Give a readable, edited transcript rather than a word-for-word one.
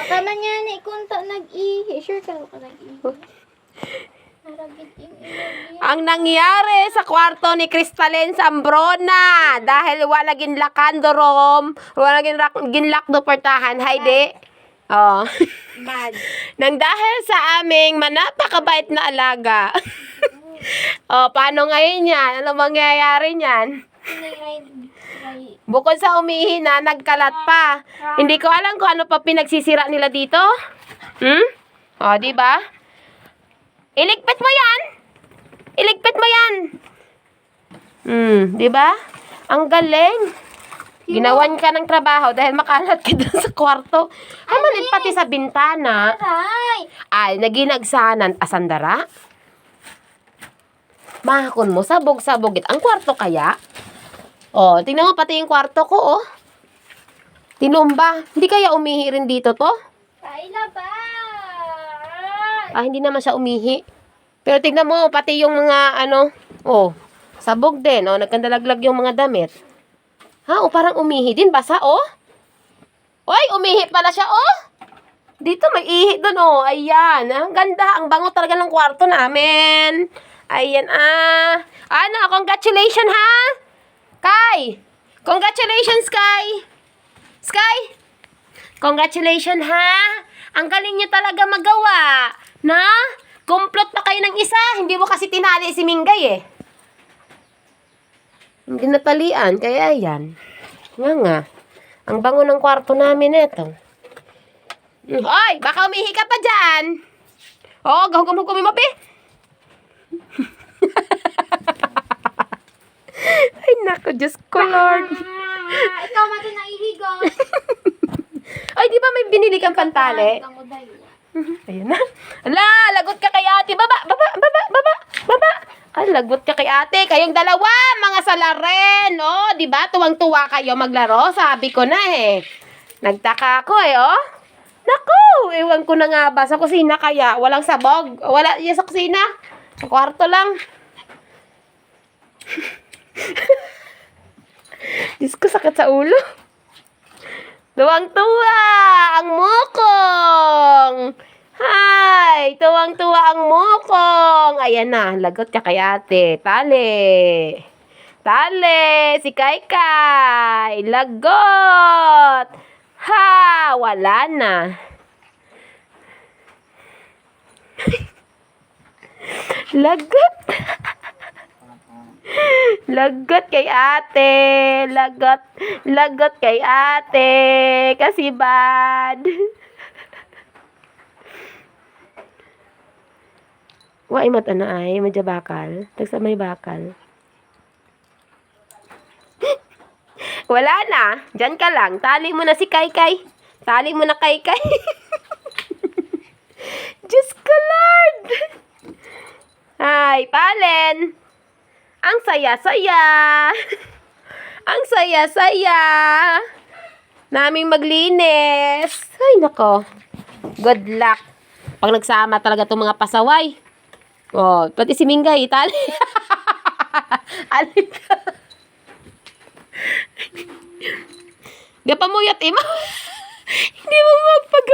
Baka man yan, ikunta nag-ihi. Sure ka nag-ihi. Ang nangyari sa kwarto ni Cristalyn Sambrona dahil wala ginlakan dorom, wala ginlak do portahan, haydi. Oh. Bad. Nang dahil sa aming manapakabait na alaga. Oh, paano ngayon yan? Ano mangyayari niyan? Bukod sa umihi na, nagkalat pa. Hindi ko alam kung ano pa pinagsisira nila dito. Oh, di ba? Iligpit mo yan. Iligpit mo yan. Di ba? Ang galing. Ginawan ka ng trabaho dahil makalat ka dun sa kwarto. Ay, malit pati sa bintana. Ay, naginagsanan. Asandara? Mahakon mo, sabog-sabogit. Ang kwarto kaya? Oh, tingnan mo pati yung kwarto ko, oh. Tinumba. Hindi kaya umihi rin dito to? Hindi naman siya umihi. Pero tingnan mo, pati yung mga, oh, sabog din, oh, nagkandalaglag yung mga damit. Parang umihi din, basa, oh. Oy, umihi pala siya, oh. Dito, may ihi dun, oh. Ayan, ang ganda, ang bango talaga ng kwarto namin. Ayan, congratulations, ha? Kai! Congratulations, Kai! Sky! Congratulations, ha? Ang galing niyo talaga magawa. Na? Kumplot pa kayo ng isa. Hindi mo kasi tinali si Mingay, eh. Hindi natalian. Kaya yan. Nga. Ang bango ng kwarto namin ito. Hoy! Baka umihi ka pa dyan. Oo, gahugam-hugam mo, pe. Ay, naku. Diyos ko, Lord. Ikaw mati na ihigo. Ay, di ba may binili kang pantali? Ayan na. Ala, lagot ka kay ate. Baba. Ay, lagot ka kay ate. Kayong dalawa, mga salaren. Oh, di ba? Tuwang-tuwa kayo maglaro. Sabi ko na, eh. Nagtaka ako, eh, oh. Naku, ewan ko na nga ba. Sa kusina kaya. Walang sabog. Wala yan sa kusina. Sa kwarto lang. Diyos ko, sakit sa ulo. Tuwang-tuwa ang mukong. Hi! Tuwang-tuwa ang mukong. Ayan na, lagot ka kay ate. Tali. Si Kai. Lagot. Ha! Wala na. Lagot. Lagot kay ate. Lagot kay ate. Kasi bad. Wa mata na ay medyo bakal. Tagsa may bakal. Wala na. Diyan ka lang. Tali mo na si Kai. Tali mo na Kai. Diyos ko, Lord. Ay, Palen. Ang saya-saya. Ang saya-saya. Naming maglinis. Ay, nako. Good luck. Pag nagsama talaga itong mga pasaway. Oh, pati si Mingay, tali. Alin ka. Gapamuyat, ima. Hindi mo magpag...